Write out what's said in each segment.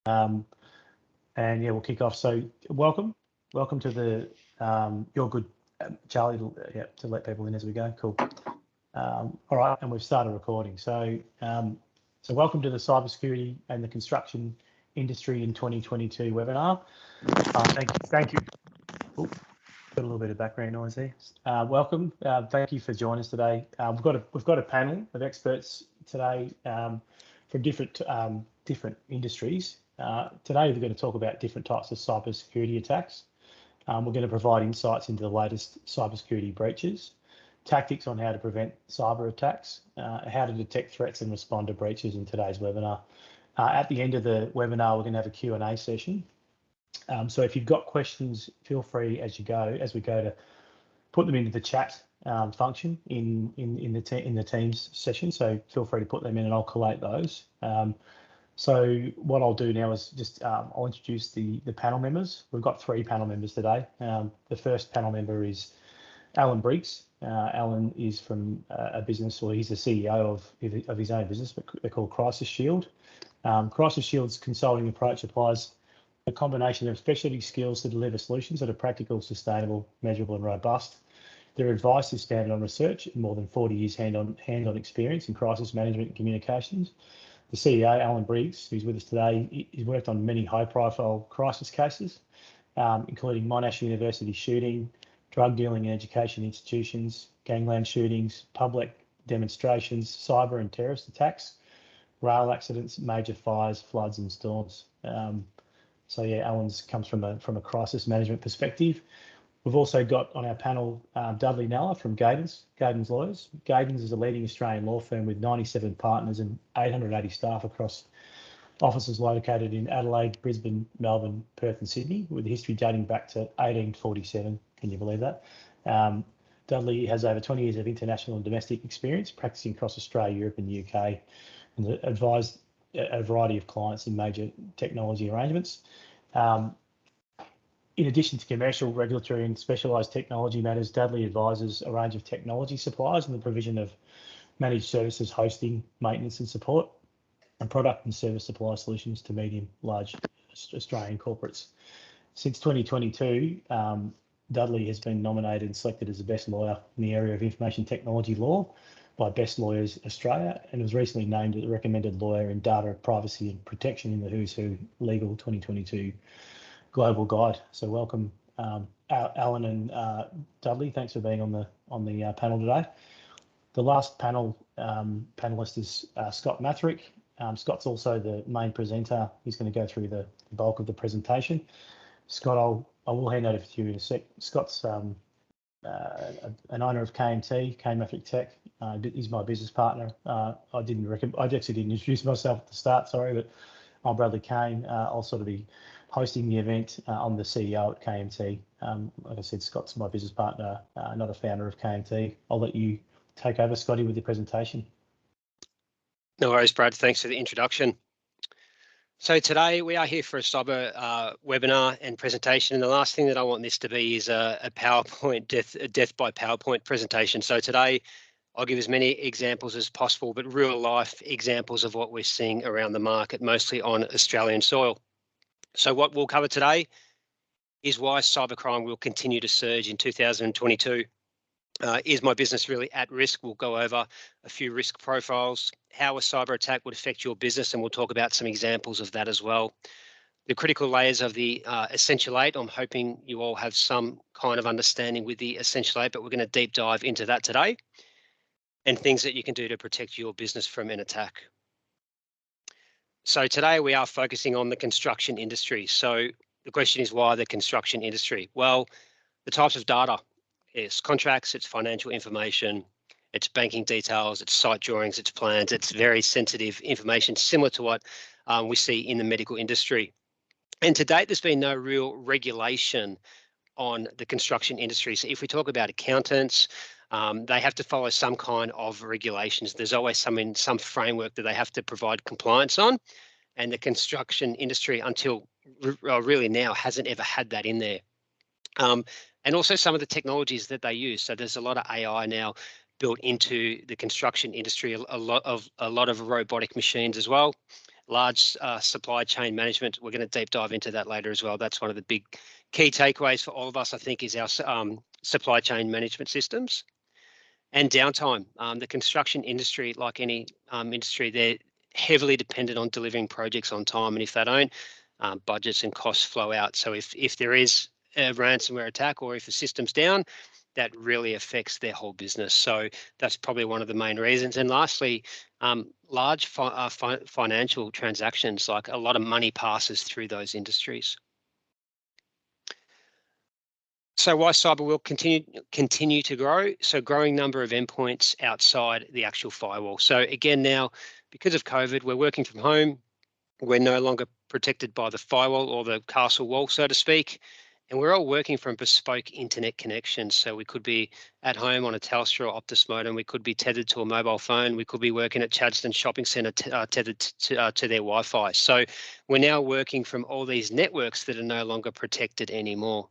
And yeah, we'll kick off. So welcome to the You're Good, Charlie. To let people in as we go. Cool. All right, and we've started recording. So welcome to the cybersecurity and the construction industry in 2022 webinar. Thank you. Ooh, got a little bit of background noise there. Welcome. Thank you for joining us today. We've got a panel of experts today from different industries. Today we're going to talk about different types of cybersecurity attacks. We're going to provide insights into the latest cybersecurity breaches, tactics on how to prevent cyber attacks, how to detect threats and respond to breaches in today's webinar. At the end of the webinar, we're going to have a Q&A session. So if you've got questions, feel free as we go to put them into the chat function in the Teams session. So feel free to put them in and I'll collate those. So what I'll do now is just I'll introduce the panel members. We've got 3 panel members today. The first panel member is Alan Briggs. Alan is from a business, or he's the CEO of his own business, but they're called Crisis Shield. Crisis Shield's consulting approach applies a combination of specialty skills to deliver solutions that are practical, sustainable, measurable and robust. Their advice is founded on research and more than 40 years hands-on experience in crisis management and communications. The CEO, Alan Briggs, who's with us today, he's worked on many high-profile crisis cases, including Monash University shooting, drug dealing in education institutions, gangland shootings, public demonstrations, cyber and terrorist attacks, rail accidents, major fires, floods and storms. So yeah, Alan's comes from a crisis management perspective. We've also got on our panel Dudley Nella from Gadens Lawyers. Gadens is a leading Australian law firm with 97 partners and 880 staff across offices located in Adelaide, Brisbane, Melbourne, Perth and Sydney, with a history dating back to 1847. Can you believe that? Dudley has over 20 years of international and domestic experience practicing across Australia, Europe and the UK, and advised a variety of clients in major technology arrangements. In addition to commercial, regulatory and specialised technology matters, Dudley advises a range of technology suppliers in the provision of managed services, hosting, maintenance and support, and product and service supply solutions to medium, large Australian corporates. Since 2022, Dudley has been nominated and selected as the best lawyer in the area of information technology law by Best Lawyers Australia, and was recently named a recommended lawyer in data privacy and protection in the Who's Who Legal 2022 Global Guide. So welcome, Alan and Dudley. Thanks for being on the panel today. The last panelist is Scott Mathrick. Scott's also the main presenter. He's going to go through the bulk of the presentation. Scott, I will hand over to you in a sec. Scott's an owner of KMT, Mathrick Tech. He's my business partner. I actually didn't introduce myself at the start, sorry, but I'm Bradley Kane. I'll sort of be hosting the event. I'm the CEO at KMT. Like I said, Scott's my business partner, not a founder of KMT. I'll let you take over, Scotty, with your presentation. No worries, Brad. Thanks for the introduction. So today we are here for a cyber webinar and presentation, and the last thing that I want this to be is a PowerPoint death by PowerPoint presentation. So today I'll give as many examples as possible, but real life examples of what we're seeing around the market, mostly on Australian soil. So what we'll cover today is why cybercrime will continue to surge in 2022. Is my business really at risk? We'll go over a few risk profiles, how a cyber attack would affect your business, and we'll talk about some examples of that as well. The critical layers of the Essential Eight, I'm hoping you all have some kind of understanding with the Essential Eight, but we're going to deep dive into that today, and things that you can do to protect your business from an attack. So today we are focusing on the construction industry. So the question is, why the construction industry? Well, the types of data. It's contracts, it's financial information, it's banking details, it's site drawings, it's plans, it's very sensitive information, similar to what we see in the medical industry. And to date, there's been no real regulation on the construction industry. So if we talk about accountants, they have to follow some kind of regulations. There's always some framework that they have to provide compliance on. And the construction industry, until really now, hasn't ever had that in there. And also some of the technologies that they use. So there's a lot of AI now built into the construction industry, a lot of robotic machines as well. large supply chain management. We're going to deep dive into that later as well. That's one of the big key takeaways for all of us, I think, is our supply chain management systems. And downtime. The construction industry, like any industry, they're heavily dependent on delivering projects on time. And if they don't, budgets and costs flow out. So if there is a ransomware attack or if the system's down, that really affects their whole business. So that's probably one of the main reasons. And lastly, large financial transactions, like a lot of money passes through those industries. So why cyber will continue to grow? So growing number of endpoints outside the actual firewall. So again, now, because of COVID, we're working from home. We're no longer protected by the firewall or the castle wall, so to speak. And we're all working from bespoke internet connections. So we could be at home on a Telstra or Optus modem. We could be tethered to a mobile phone. We could be working at Chadstone Shopping Centre tethered to their Wi-Fi. So we're now working from all these networks that are no longer protected anymore.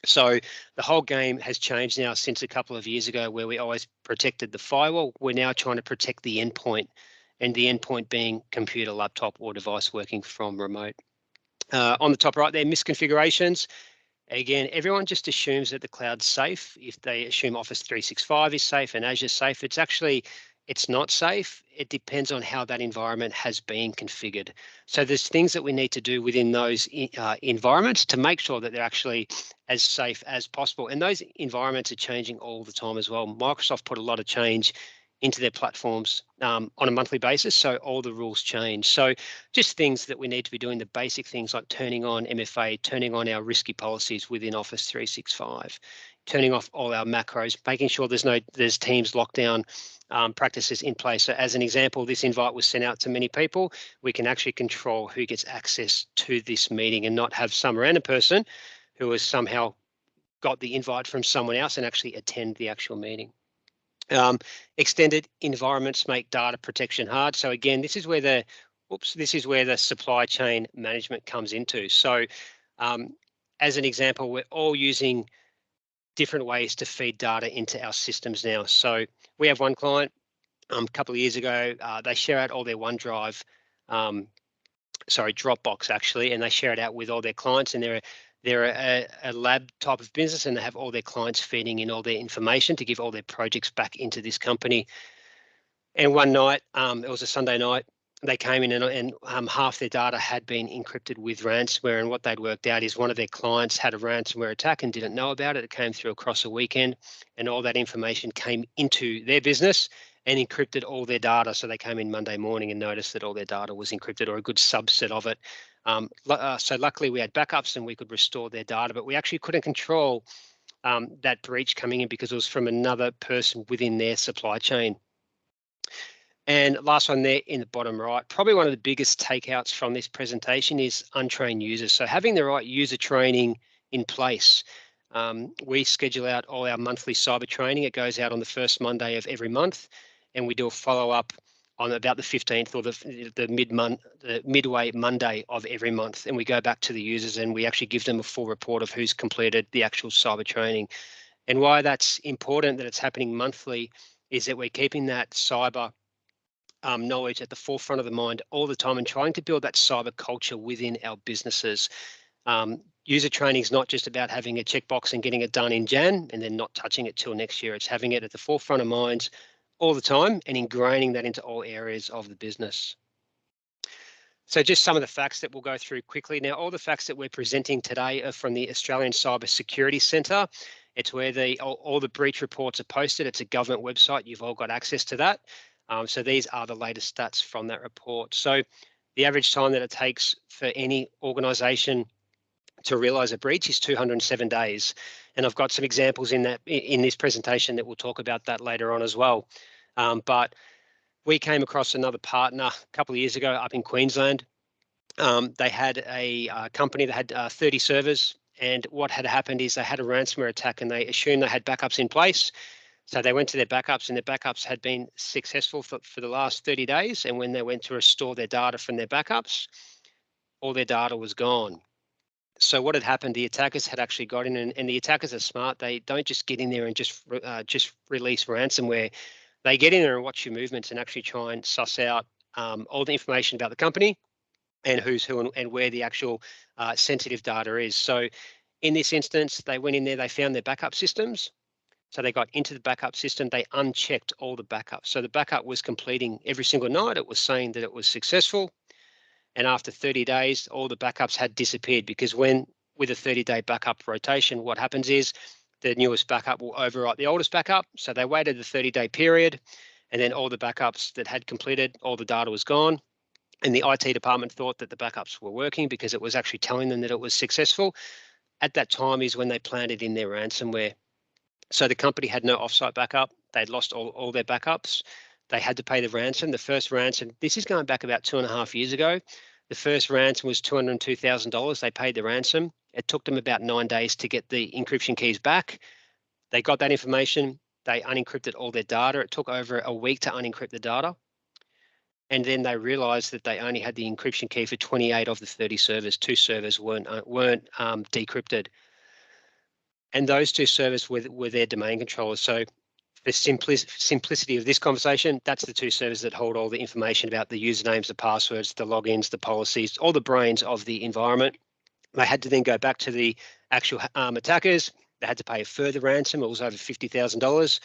So the whole game has changed now since a couple of years ago, where we always protected the firewall. We're now trying to protect the endpoint, and the endpoint being computer, laptop, or device working from remote. On the top right there, misconfigurations. Again, everyone just assumes that the cloud's safe. If they assume Office 365 is safe and Azure's safe, it's not safe. It depends on how that environment has been configured. So there's things that we need to do within those environments to make sure that they're actually as safe as possible. And those environments are changing all the time as well. Microsoft put a lot of change into their platforms on a monthly basis, so all the rules change. So just things that we need to be doing, the basic things like turning on MFA, turning on our risky policies within Office 365, turning off all our macros, making sure there's Teams lockdown practices in place. So as an example, this invite was sent out to many people. We can actually control who gets access to this meeting and not have some random person who has somehow got the invite from someone else and actually attend the actual meeting. Extended environments make data protection hard. So again, this is where the supply chain management comes into. So as an example, we're all using different ways to feed data into our systems now. So we have one client a couple of years ago, they share out all their OneDrive, Dropbox actually, and they share it out with all their clients, and they're a lab type of business, and they have all their clients feeding in all their information to give all their projects back into this company. And one night, it was a Sunday night, they came in and half their data had been encrypted with ransomware. And what they'd worked out is one of their clients had a ransomware attack and didn't know about it. It came through across a weekend, and all that information came into their business and encrypted all their data. So they came in Monday morning and noticed that all their data was encrypted, or a good subset of it. So luckily we had backups and we could restore their data, but we actually couldn't control that breach coming in because it was from another person within their supply chain. And last one there in the bottom right, probably one of the biggest takeouts from this presentation is untrained users. So having the right user training in place. We schedule out all our monthly cyber training. It goes out on the first Monday of every month, and we do a follow-up on about the 15th or the midway Monday of every month. And we go back to the users and we actually give them a full report of who's completed the actual cyber training. And why that's important that it's happening monthly is that we're keeping that cyber knowledge at the forefront of the mind all the time and trying to build that cyber culture within our businesses. User training is not just about having a checkbox and getting it done in Jan and then not touching it till next year. It's having it at the forefront of minds all the time and ingraining that into all areas of the business. So just some of the facts that we'll go through quickly. Now, all the facts that we're presenting today are from the Australian Cybersecurity Centre. It's where all the breach reports are posted. It's a government website. You've all got access to that. So these are the latest stats from that report. So the average time that it takes for any organisation to realise a breach is 207 days. And I've got some examples in this presentation that we'll talk about that later on as well. But we came across another partner a couple of years ago up in Queensland. They had a company that had 30 servers, and what had happened is they had a ransomware attack and they assumed they had backups in place. So they went to their backups and their backups had been successful for the last 30 days. And when they went to restore their data from their backups, all their data was gone. So what had happened, the attackers had actually got in, and the attackers are smart. They don't just get in there and just release ransomware. They get in there and watch your movements and actually try and suss out all the information about the company and who's who and where the actual sensitive data is. So in this instance, they went in there, they found their backup systems. So they got into the backup system, they unchecked all the backups. So the backup was completing every single night. It was saying that it was successful. And after 30 days, all the backups had disappeared, because with a 30-day backup rotation, what happens is the newest backup will overwrite the oldest backup. So they waited the 30-day period, and then all the backups that had completed, all the data was gone. And the IT department thought that the backups were working because it was actually telling them that it was successful. At that time is when they planted in their ransomware. So the company had no offsite backup. They'd lost all their backups. They had to pay the ransom. The first ransom, this is going back about 2.5 years ago. The first ransom was $202,000. They paid the ransom. It took them about 9 days to get the encryption keys back. They got that information. They unencrypted all their data. It took over a week to unencrypt the data. And then they realized that they only had the encryption key for 28 of the 30 servers. 2 servers weren't decrypted. And those 2 servers were their domain controllers. So the simplicity of this conversation, that's the 2 servers that hold all the information about the usernames, the passwords, the logins, the policies, all the brains of the environment. They had to then go back to the actual attackers. They had to pay a further ransom. It was over $50,000.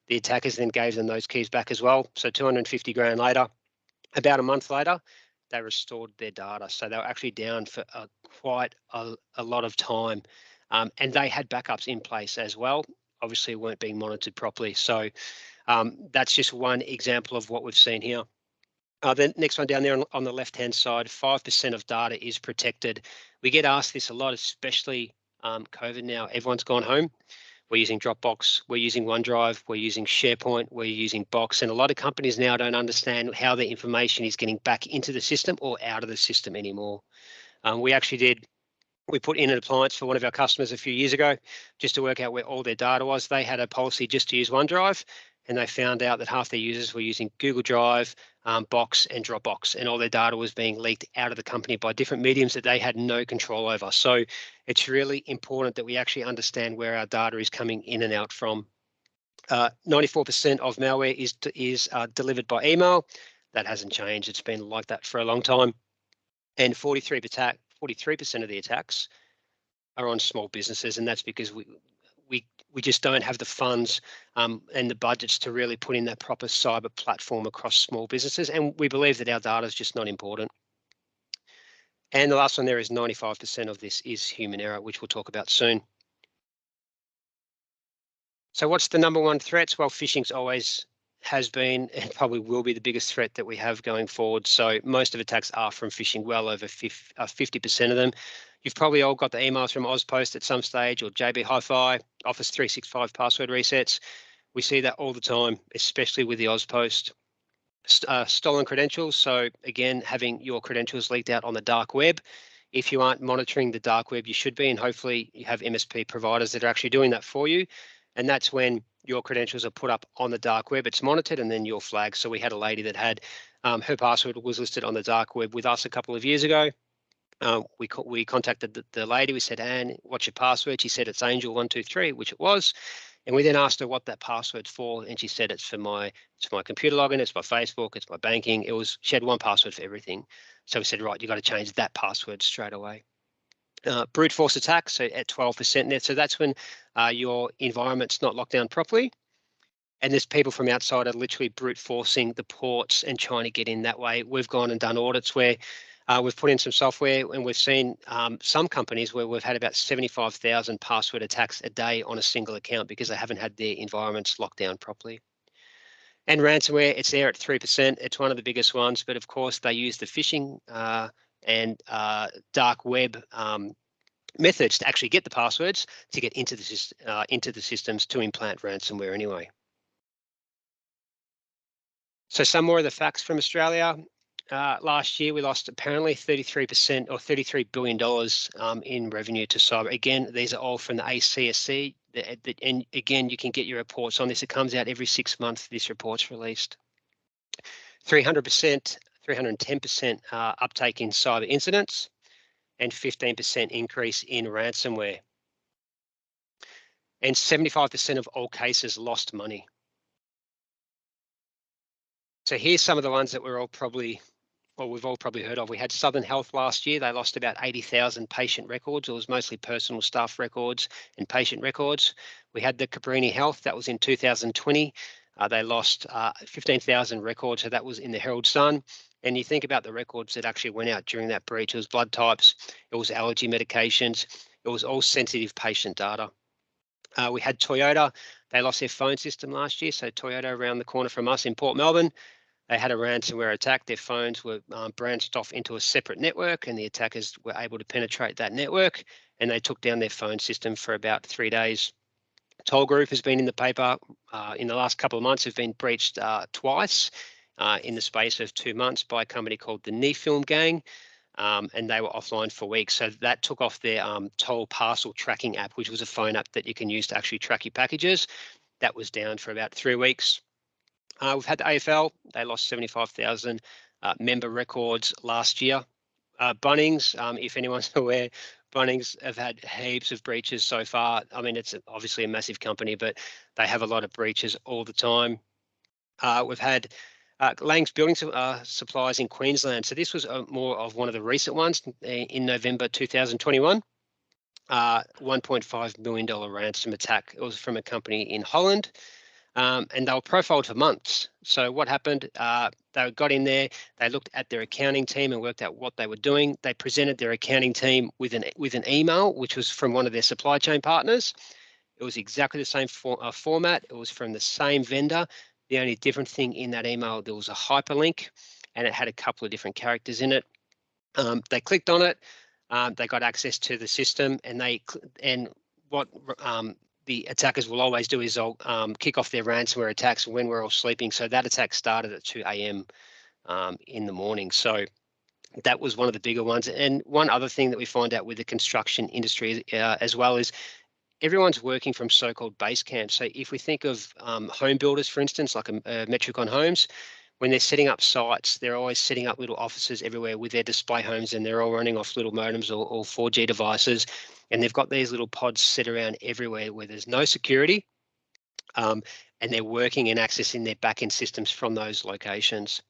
The attackers then gave them those keys back as well. So 250 grand later, about a month later, they restored their data. So they were actually down for quite a lot of time. And they had backups in place as well. Obviously weren't being monitored properly. So that's just one example of what we've seen here. The next one down there on the left-hand side, 5% of data is protected. We get asked this a lot, especially COVID now. Everyone's gone home. We're using Dropbox, we're using OneDrive, we're using SharePoint, we're using Box, and a lot of companies now don't understand how their information is getting back into the system or out of the system anymore. We put in an appliance for one of our customers a few years ago just to work out where all their data was. They had a policy just to use OneDrive, and they found out that half their users were using Google Drive, Box and Dropbox, and all their data was being leaked out of the company by different mediums that they had no control over. So it's really important that we actually understand where our data is coming in and out from. 94% of malware is delivered by email. That hasn't changed. It's been like that for a long time. And 43% of the attacks are on small businesses, and that's because we just don't have the funds and the budgets to really put in that proper cyber platform across small businesses, and we believe that our data is just not important. And the last one there is 95% of this is human error, which we'll talk about soon. So what's the number one threats? Well, phishing's always has been and probably will be the biggest threat that we have going forward. So most of attacks are from phishing, well over 50% of them. You've probably all got the emails from Ozpost at some stage, or JB Hi-Fi, Office 365 password resets. We see that all the time, especially with the Ozpost. Stolen credentials. So again, having your credentials leaked out on the dark web. If you aren't monitoring the dark web, you should be, and hopefully you have MSP providers that are actually doing that for you. And that's when your credentials are put up on the dark web, it's monitored, and then you're flagged. So we had a lady that had her password was listed on the dark web with us a couple of years ago. We contacted the lady. We said, Anne, what's your password? She said it's Angel123, which it was. And we then asked her what that password's for, and she said it's my computer login, it's my Facebook, it's my banking. She had one password for everything. So we said, right, you got to change that password straight away. Brute force attacks, so at 12% there. So that's when your environment's not locked down properly, and there's people from outside are literally brute forcing the ports and trying to get in that way. We've gone and done audits where we've put in some software, and we've seen some companies where we've had about 75,000 password attacks a day on a single account because they haven't had their environments locked down properly. And ransomware, it's there at 3%. It's one of the biggest ones, but of course they use the phishing and dark web methods to actually get the passwords to get into the systems to implant ransomware anyway. So some more of the facts from Australia. Last year, we lost apparently 33% or $33 billion in revenue to cyber. Again, these are all from the ACSC. And again, you can get your reports on this. It comes out every 6 months, this report's released. 300%, 310% uptake in cyber incidents, and 15% increase in ransomware. And 75% of all cases lost money. So here's some of the ones that we've all probably heard of. We had Southern Health last year. They lost about 80,000 patient records. It was mostly personal staff records and patient records. We had the Cabrini Health. That was in 2020. They lost 15,000 records. So that was in the Herald Sun. And you think about the records that actually went out during that breach. It was blood types. It was allergy medications. It was all sensitive patient data. We had Toyota. They lost their phone system last year. So Toyota around the corner from us in Port Melbourne. They had a ransomware attack. Their phones were branched off into a separate network, and the attackers were able to penetrate that network, and they took down their phone system for about 3 days. Toll Group has been in the paper in the last couple of months. Have been breached twice in the space of 2 months by a company called the Nefilm Gang, and they were offline for weeks. So that took off their toll parcel tracking app, which was a phone app that you can use to actually track your packages. That was down for about 3 weeks. We've had the AFL. They lost 75,000 member records last year. Bunnings, if anyone's aware, Bunnings have had heaps of breaches so far. I mean, it's obviously a massive company, but they have a lot of breaches all the time. We've had Lang's Building Supplies in Queensland. So this was more of one of the recent ones in November 2021. $1.5 million ransom attack. It was from a company in Holland. And they were profiled for months. So what happened, they got in there, they looked at their accounting team and worked out what they were doing. They presented their accounting team with an email, which was from one of their supply chain partners. It was exactly the same format. It was from the same vendor. The only different thing in that email, there was a hyperlink, and it had a couple of different characters in it. They clicked on it. They got access to the system, and what the attackers will always do is they'll kick off their ransomware attacks when we're all sleeping. So that attack started at 2 a.m. In the morning. So that was one of the bigger ones. And one other thing that we find out with the construction industry as well is everyone's working from so-called base camps. So if we think of home builders, for instance, like Metricon Homes, when they're setting up sites, they're always setting up little offices everywhere with their display homes, and they're all running off little modems or 4G devices. And they've got these little pods set around everywhere where there's no security, and they're working and accessing their back-end systems from those locations.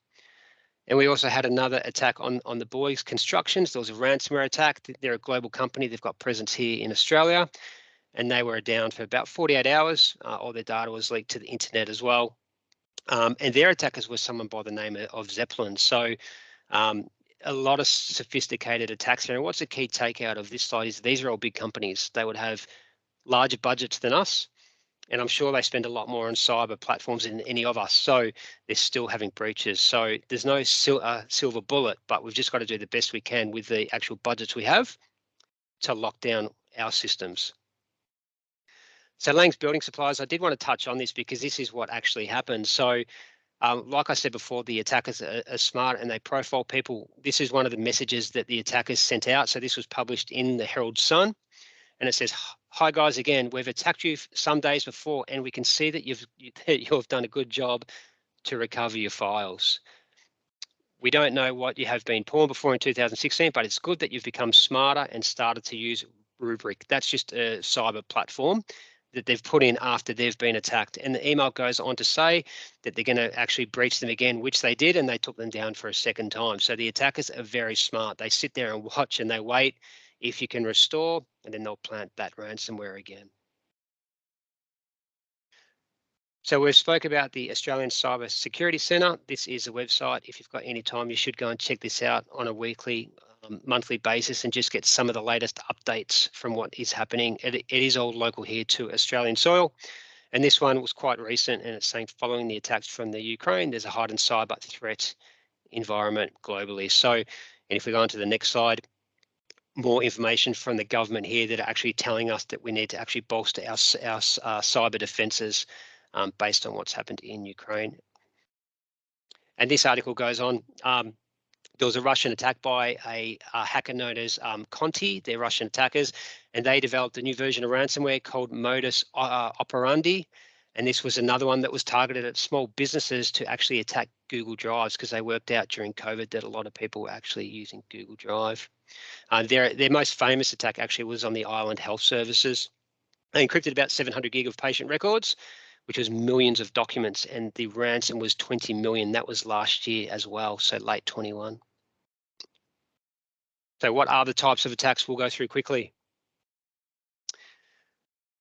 And we also had another attack on the Boys Constructions. There was a ransomware attack. They're a global company. They've got presence here in Australia, and they were down for about 48 hours. All their data was leaked to the internet as well. And their attackers were someone by the name of Zeppelin. So a lot of sophisticated attacks here. And what's the key takeout of this slide is these are all big companies. They would have larger budgets than us. And I'm sure they spend a lot more on cyber platforms than any of us. So they're still having breaches. So there's no silver bullet, but we've just got to do the best we can with the actual budgets we have to lock down our systems. So Lang's Building Supplies, I did want to touch on this because this is what actually happened. So like I said before, the attackers are smart and they profile people. This is one of the messages that the attackers sent out. So this was published in the Herald Sun, and it says, "Hi guys, again, we've attacked you some days before, and we can see that you've done a good job to recover your files. We don't know what you have been pawned before in 2016, but it's good that you've become smarter and started to use Rubric." That's just a cyber platform that they've put in after they've been attacked. And the email goes on to say that they're going to actually breach them again, which they did, and they took them down for a second time. So the attackers are very smart. They sit there and watch and they wait if you can restore, and then they'll plant that ransomware again. So we've spoke about the Australian Cyber Security Centre. This is a website. If you've got any time, you should go and check this out on a weekly, monthly basis and just get some of the latest updates from what is happening. It is all local here to Australian soil. And this one was quite recent, and it's saying following the attacks from the Ukraine, there's a heightened cyber threat environment globally. So, and if we go on to the next slide, more information from the government here that are actually telling us that we need to actually bolster our cyber defences based on what's happened in Ukraine. And this article goes on. There was a Russian attack by a hacker known as Conti. They're Russian attackers, and they developed a new version of ransomware called Modus Operandi. And this was another one that was targeted at small businesses to actually attack Google Drives, because they worked out during COVID that a lot of people were actually using Google Drive. Their most famous attack actually was on the Island Health Services. They encrypted about 700 gig of patient records, which was millions of documents, and the ransom was 20 million. That was last year as well, so late 21. So what are the types of attacks? We'll go through quickly.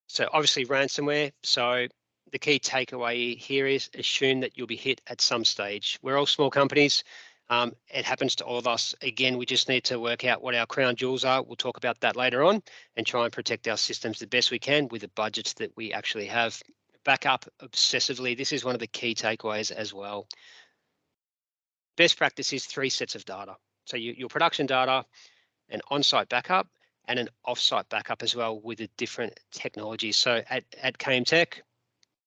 So obviously ransomware. So the key takeaway here is assume that you'll be hit at some stage. We're all small companies. It happens to all of us. Again, we just need to work out what our crown jewels are. We'll talk about that later on, and try and protect our systems the best we can with the budgets that we actually have. Backup obsessively. This is one of the key takeaways as well. Best practice is 3 sets of data. So your production data, an on-site backup, and an off-site backup as well with the different technologies. So at KM Tech,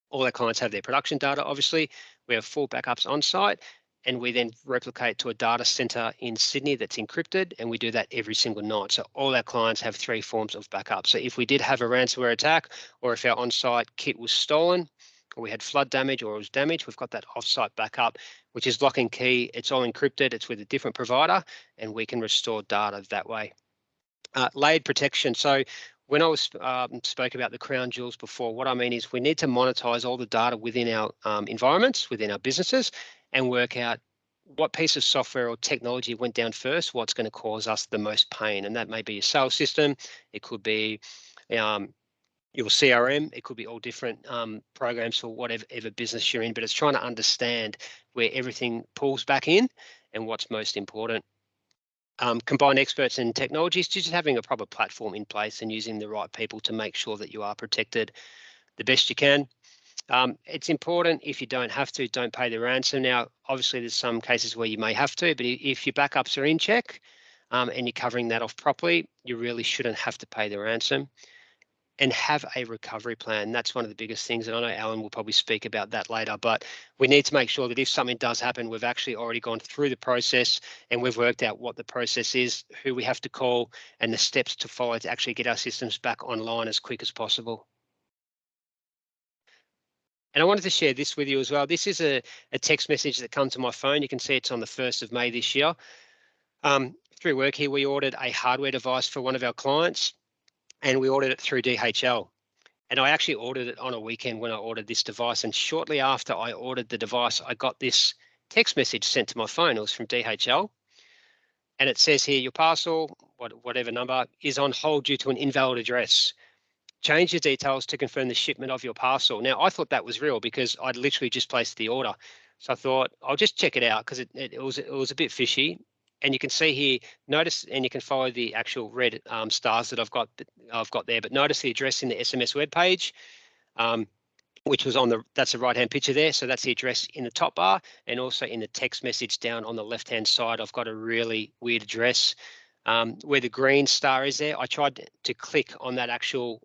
all our clients have their production data, obviously. We have 4 backups on-site, and we then replicate to a data center in Sydney that's encrypted, and we do that every single night. So all our clients have 3 forms of backup. So if we did have a ransomware attack, or if our on-site kit was stolen, or we had flood damage or it was damaged, we've got that off-site backup, which is lock and key. It's all encrypted, it's with a different provider, and we can restore data that way. Layered protection. So when I was spoke about the crown jewels before, what I mean is we need to monetize all the data within our environments, within our businesses, and work out what piece of software or technology went down first, what's going to cause us the most pain. And that may be a sales system, it could be your CRM, it could be all different programs for whatever business you're in, but it's trying to understand where everything pulls back in and what's most important. Combined experts in technologies, just having a proper platform in place and using the right people to make sure that you are protected the best you can. It's important, if you don't have to, don't pay the ransom. Now, obviously there's some cases where you may have to, but if your backups are in check and you're covering that off properly, you really shouldn't have to pay the ransom. And have a recovery plan. That's one of the biggest things, and I know Alan will probably speak about that later, but we need to make sure that if something does happen, we've actually already gone through the process and we've worked out what the process is, who we have to call, and the steps to follow to actually get our systems back online as quick as possible. And I wanted to share this with you as well. This is a text message that comes to my phone. You can see it's on the 1st of May this year. Through work here, we ordered a hardware device for one of our clients, and we ordered it through DHL. And I actually ordered it on a weekend when I ordered this device. And shortly after I ordered the device, I got this text message sent to my phone. It was from DHL. And it says here, your parcel, whatever number, is on hold due to an invalid address. Change your details to confirm the shipment of your parcel. Now, I thought that was real because I'd literally just placed the order. So I thought, I'll just check it out because it was a bit fishy. And you can see here, notice, and you can follow the actual red stars that I've got there, but notice the address in the SMS web page, which was that's the right-hand picture there. So that's the address in the top bar, and also in the text message down on the left-hand side, I've got a really weird address where the green star is there. I tried to click on that actual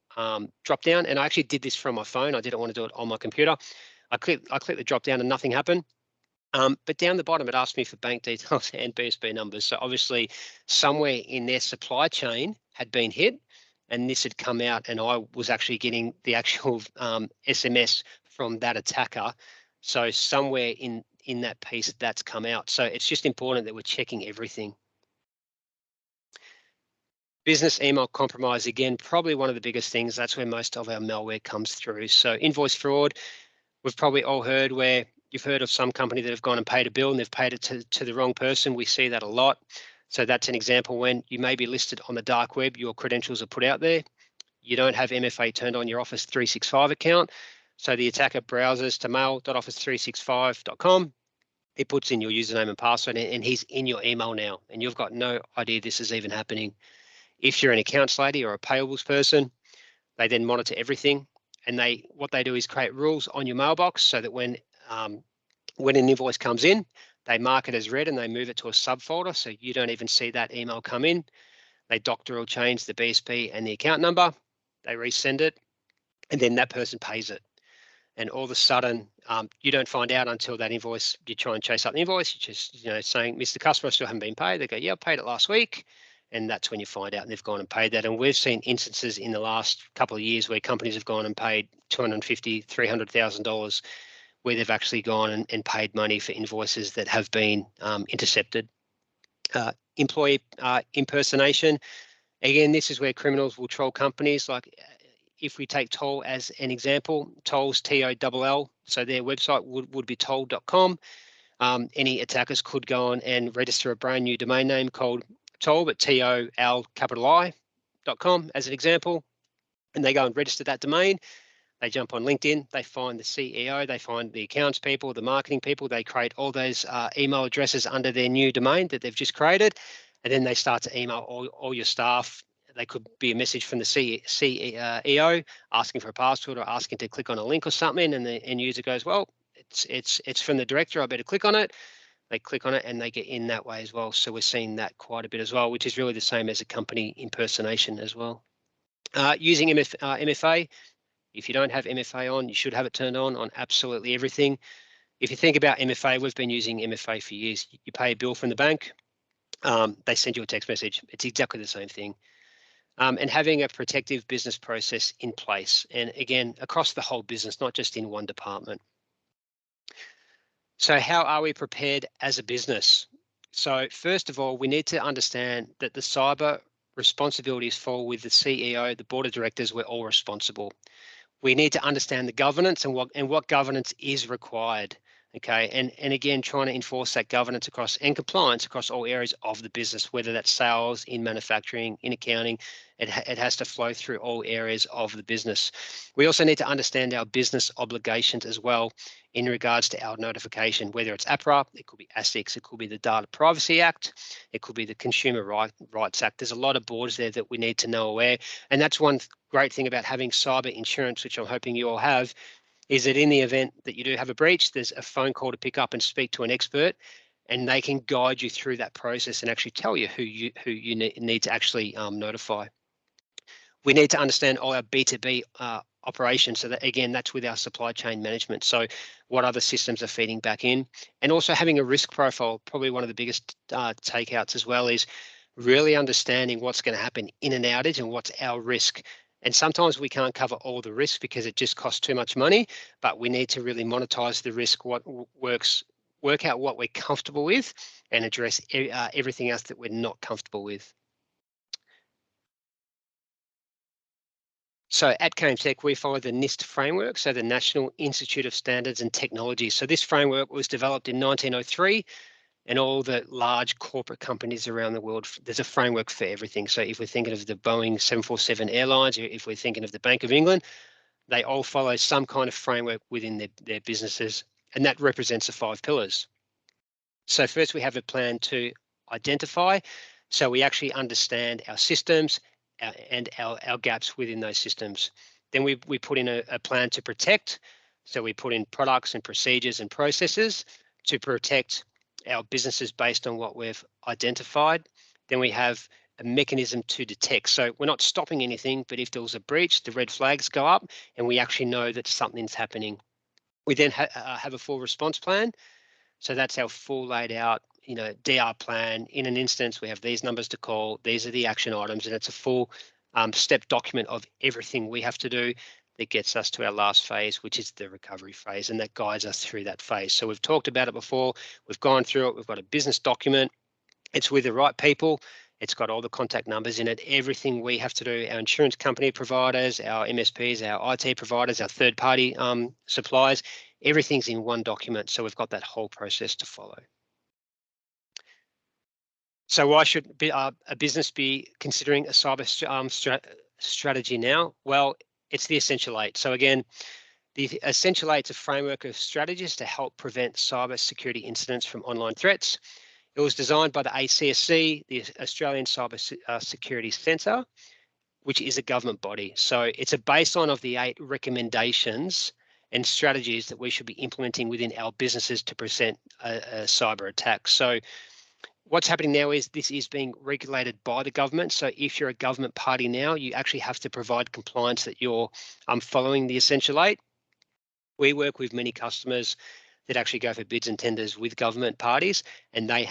drop down, and I actually did this from my phone. I didn't want to do it on my computer. I clicked the drop down and nothing happened. But down the bottom, it asked me for bank details and BSB numbers. So obviously somewhere in their supply chain had been hit, and this had come out, and I was actually getting the actual SMS from that attacker. So somewhere in that piece that's come out. So it's just important that we're checking everything. Business email compromise, again, probably one of the biggest things. That's where most of our malware comes through. So invoice fraud, we've probably all heard where you've heard of some company that have gone and paid a bill and they've paid it to the wrong person. We see that a lot. So that's an example when you may be listed on the dark web, your credentials are put out there. You don't have MFA turned on your Office 365 account. So the attacker browses to mail.office365.com. He puts in your username and password, and he's in your email now, and you've got no idea this is even happening. If you're an accounts lady or a payables person, they then monitor everything. And what they do is create rules on your mailbox so that when an invoice comes in, they mark it as read and they move it to a subfolder so you don't even see that email come in. They doctor or change the BSP and the account number, they resend it, and then that person pays it. And all of a sudden, you don't find out until that invoice, you try and chase up the invoice, you're just saying, Mr. Customer, I still haven't been paid. They go, yeah, I paid it last week. And that's when you find out and they've gone and paid that. And we've seen instances in the last couple of years where companies have gone and paid $250,000, $300,000 where they've actually gone and paid money for invoices that have been intercepted. Employee impersonation. Again, this is where criminals will troll companies. Like if we take Toll as an example, Toll's T-O-L-L, so their website would be toll.com. Any attackers could go on and register a brand new domain name called Toll, but TOL.com as an example, and they go and register that domain. They jump on LinkedIn, they find the CEO, they find the accounts people, the marketing people, they create all those email addresses under their new domain that they've just created, and then they start to email all your staff. They could be a message from the CEO asking for a password or asking to click on a link or something, and the end user goes, well, it's from the director, I better click on it. They click on it and they get in that way as well. So we're seeing that quite a bit as well, which is really the same as a company impersonation as well. Using MFA. If you don't have MFA on, you should have it turned on absolutely everything. If you think about MFA, we've been using MFA for years. You pay a bill from the bank, they send you a text message. It's exactly the same thing. And having a protective business process in place. And again, across the whole business, not just in one department. So how are we prepared as a business? So first of all, we need to understand that the cyber responsibilities fall with the CEO, the board of directors. We're all responsible. We need to understand the governance and what governance is required. Okay, and again, trying to enforce that governance across and compliance across all areas of the business, whether that's sales, in manufacturing, in accounting, it has to flow through all areas of the business. We also need to understand our business obligations as well in regards to our notification, whether it's APRA, it could be ASIC, it could be the Data Privacy Act, it could be the Consumer Rights Act. There's a lot of boards there that we need to know aware, and that's one great thing about having cyber insurance, which I'm hoping you all have, is that in the event that you do have a breach, there's a phone call to pick up and speak to an expert, and they can guide you through that process and actually tell you who you need to actually notify. We need to understand all our B2B operations. So that, again, that's with our supply chain management. So what other systems are feeding back in, and also having a risk profile. Probably one of the biggest takeouts as well is really understanding what's going to happen in an outage and what's our risk. And sometimes we can't cover all the risk because it just costs too much money, but we need to really monetize the risk, what works, work out what we're comfortable with, and address everything else that we're not comfortable with. So at KMTech, we follow the NIST framework, so the National Institute of Standards and Technology. So this framework was developed in 1903, and all the large corporate companies around the world, there's a framework for everything. So if we're thinking of the Boeing 747 Airlines, or if we're thinking of the Bank of England, they all follow some kind of framework within their businesses, and that represents the 5 pillars. So first we have a plan to identify, so we actually understand our systems and our gaps within those systems. Then we put in a plan to protect, so we put in products and procedures and processes to protect our businesses based on what we've identified. Then we have a mechanism to detect. So we're not stopping anything, but if there was a breach, the red flags go up and we actually know that something's happening. We then have a full response plan. So that's our full laid out, DR plan. In an instance, we have these numbers to call, these are the action items, and it's a full step document of everything we have to do that gets us to our last phase, which is the recovery phase, and that guides us through that phase. So we've talked about it before, we've gone through it, we've got a business document, it's with the right people, it's got all the contact numbers in it, everything we have to do, our insurance company providers, our MSPs, our IT providers, our third-party suppliers, everything's in one document, so we've got that whole process to follow. So why should a business be considering a cyber strategy now? Well, it's the Essential Eight. So again, the Essential Eight is a framework of strategies to help prevent cyber security incidents from online threats. It was designed by the ACSC, the Australian Cyber Security Centre, which is a government body. So it's a baseline of the 8 recommendations and strategies that we should be implementing within our businesses to prevent a cyber attack. So what's happening now is this is being regulated by the government. So if you're a government party now, you actually have to provide compliance that you're following the Essential Eight. We work with many customers that actually go for bids and tenders with government parties, and they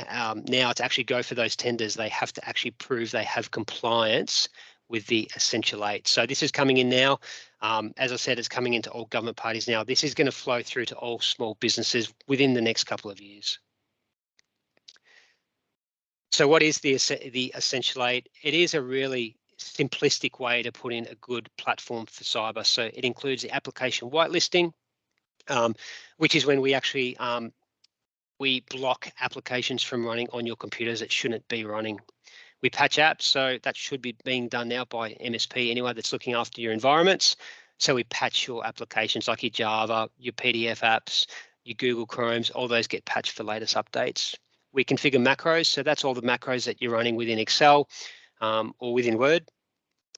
now to actually go for those tenders, they have to actually prove they have compliance with the Essential Eight. So this is coming in now. As I said, it's coming into all government parties now. This is going to flow through to all small businesses within the next couple of years. So what is the Essential Eight? It is a really simplistic way to put in a good platform for cyber. So it includes the application whitelisting, which is when we actually we block applications from running on your computers that shouldn't be running. We patch apps, so that should be being done now by MSP anyway that's looking after your environments. So we patch your applications like your Java, your PDF apps, your Google Chromes, all those get patched for latest updates. We configure macros, so that's all the macros that you're running within Excel or within Word.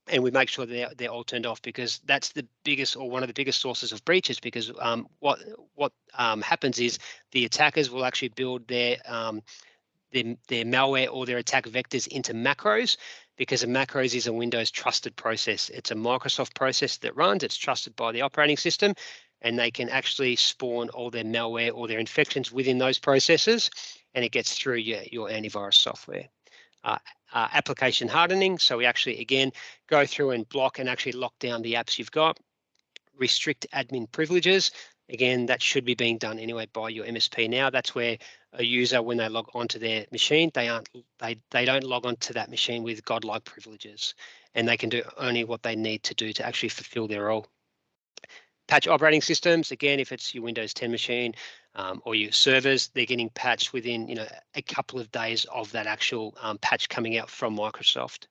And we make sure they're all turned off, because that's the biggest, or one of the biggest sources of breaches, because what happens is the attackers will actually build their malware or their attack vectors into macros, because a macros is a Windows trusted process. It's a Microsoft process that runs, it's trusted by the operating system, and they can actually spawn all their malware or their infections within those processes, and it gets through your antivirus software. Application hardening, so we actually, again, go through and block and actually lock down the apps you've got. Restrict admin privileges. Again, that should be being done anyway by your MSP now. That's where a user, when they log onto their machine, they don't log onto that machine with godlike privileges, and they can do only what they need to do to actually fulfill their role. Patch operating systems. Again, if it's your Windows 10 machine or your servers, they're getting patched within a couple of days of that actual patch coming out from Microsoft.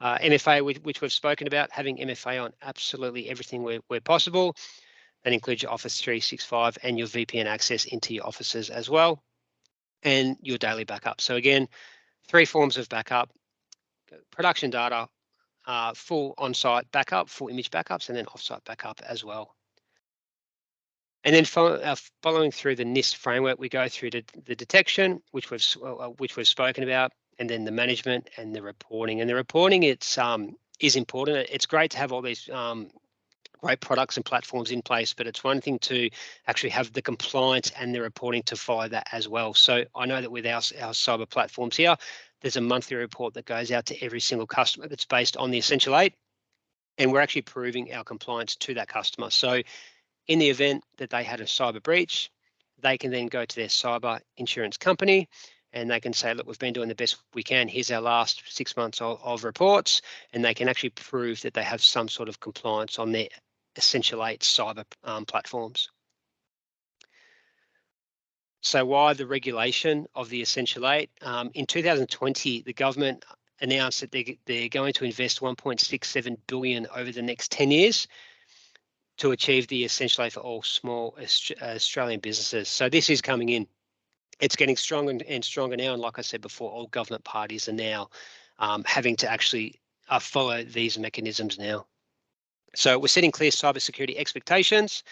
MFA, which we've spoken about, having MFA on absolutely everything where possible. That includes your Office 365 and your VPN access into your offices as well, and your daily backup. So again, 3 forms of backup: production data, full on-site backup, full image backups, and then off-site backup as well. And then following through the NIST framework, we go through the detection, which we've spoken about, and then the management and the reporting. And the reporting, is important. It's great to have all these great products and platforms in place, but it's one thing to actually have the compliance and the reporting to follow that as well. So I know that with our cyber platforms here, there's a monthly report that goes out to every single customer that's based on the Essential 8, and we're actually proving our compliance to that customer. So in the event that they had a cyber breach, they can then go to their cyber insurance company and they can say, look, we've been doing the best we can. Here's our last 6 months of reports, and they can actually prove that they have some sort of compliance on their Essential 8 cyber platforms. So why the regulation of the Essential 8? In 2020, the government announced that they're going to invest $1.67 billion over the next 10 years to achieve the Essential 8 for all small Australian businesses. So this is coming in. It's getting stronger and stronger now. And like I said before, all government parties are now having to actually follow these mechanisms now. So we're setting clear cybersecurity expectations.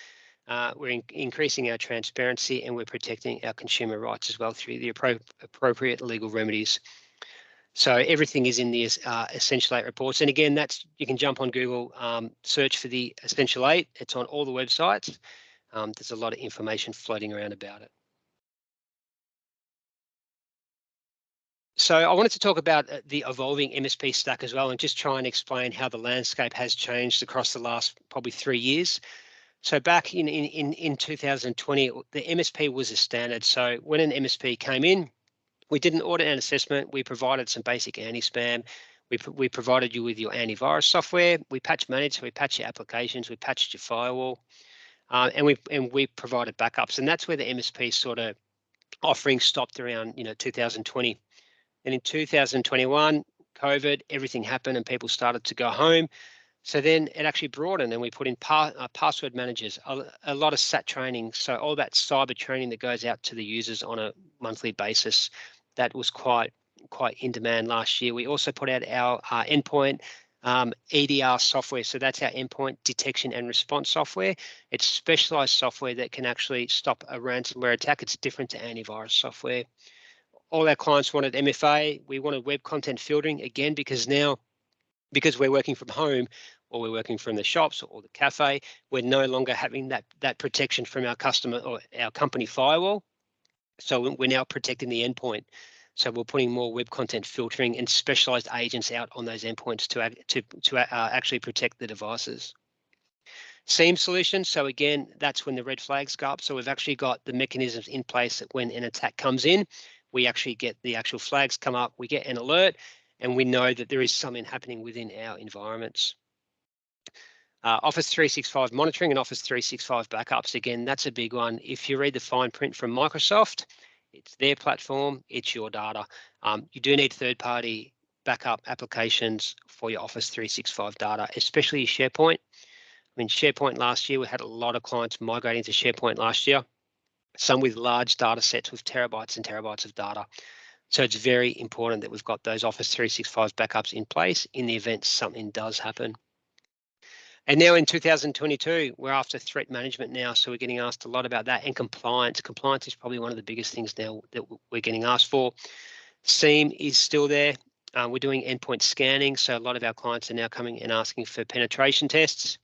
We're increasing our transparency, and we're protecting our consumer rights as well through the appropriate legal remedies. So everything is in the Essential 8 reports. And again, you can jump on Google, search for the Essential 8. It's on all the websites. There's a lot of information floating around about it. So I wanted to talk about the evolving MSP stack as well, and just try and explain how the landscape has changed across the last probably 3 years. So back in 2020, the MSP was a standard. So when an MSP came in, we did an audit and assessment. We provided some basic anti-spam. We provided you with your antivirus software. We patch managed, so we patched your applications. We patched your firewall, and we provided backups. And that's where the MSP sort of offering stopped around 2020. And in 2021, COVID, everything happened and people started to go home. So then it actually broadened, and we put in password managers, a lot of SAT training. So all that cyber training that goes out to the users on a monthly basis, that was quite in demand last year. We also put out our endpoint EDR software. So that's our endpoint detection and response software. It's specialized software that can actually stop a ransomware attack. It's different to antivirus software. All our clients wanted MFA. We wanted web content filtering, again, because we're working from home, or we're working from the shops or the cafe, we're no longer having that protection from our customer or our company firewall. So we're now protecting the endpoint. So we're putting more web content filtering and specialized agents out on those endpoints to actually protect the devices. SIEM solution. So again, that's when the red flags go up. So we've actually got the mechanisms in place that when an attack comes in, we actually get the actual flags come up, we get an alert, and we know that there is something happening within our environments. Office 365 monitoring and Office 365 backups, again, that's a big one. If you read the fine print from Microsoft, it's their platform, it's your data. You do need third-party backup applications for your Office 365 data, especially SharePoint. I mean, SharePoint last year, we had a lot of clients migrating to SharePoint last year, some with large data sets with terabytes and terabytes of data. So it's very important that we've got those Office 365 backups in place in the event something does happen. And now in 2022, we're after threat management now. So we're getting asked a lot about that, and compliance. Compliance is probably one of the biggest things now that we're getting asked for. SIEM is still there. We're doing endpoint scanning. So a lot of our clients are now coming and asking for penetration tests.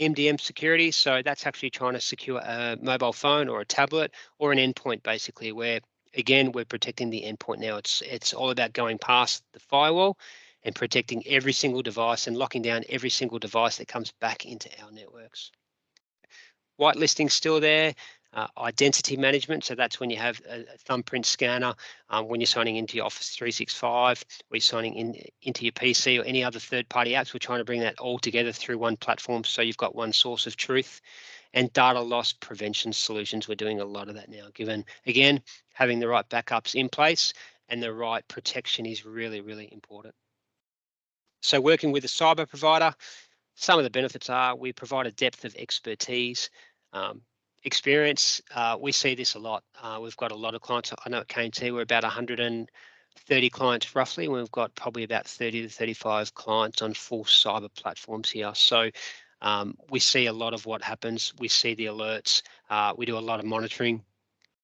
MDM security. So that's actually trying to secure a mobile phone or a tablet or an endpoint, basically, where, again, we're protecting the endpoint now. It's all about going past the firewall and protecting every single device and locking down every single device that comes back into our networks. Whitelisting still there. Identity management, so that's when you have a thumbprint scanner when you're signing into your Office 365, or you're signing into your PC or any other third-party apps. We're trying to bring that all together through one platform, so you've got one source of truth. And data loss prevention solutions, we're doing a lot of that now, given, again, having the right backups in place and the right protection is really, really important. So working with a cyber provider, some of the benefits are we provide a depth of expertise, experience. We see this a lot. We've got a lot of clients. I know at KMT we're about 130 clients roughly. We've got probably about 30 to 35 clients on full cyber platforms here. So we see a lot of what happens. We see the alerts. We do a lot of monitoring.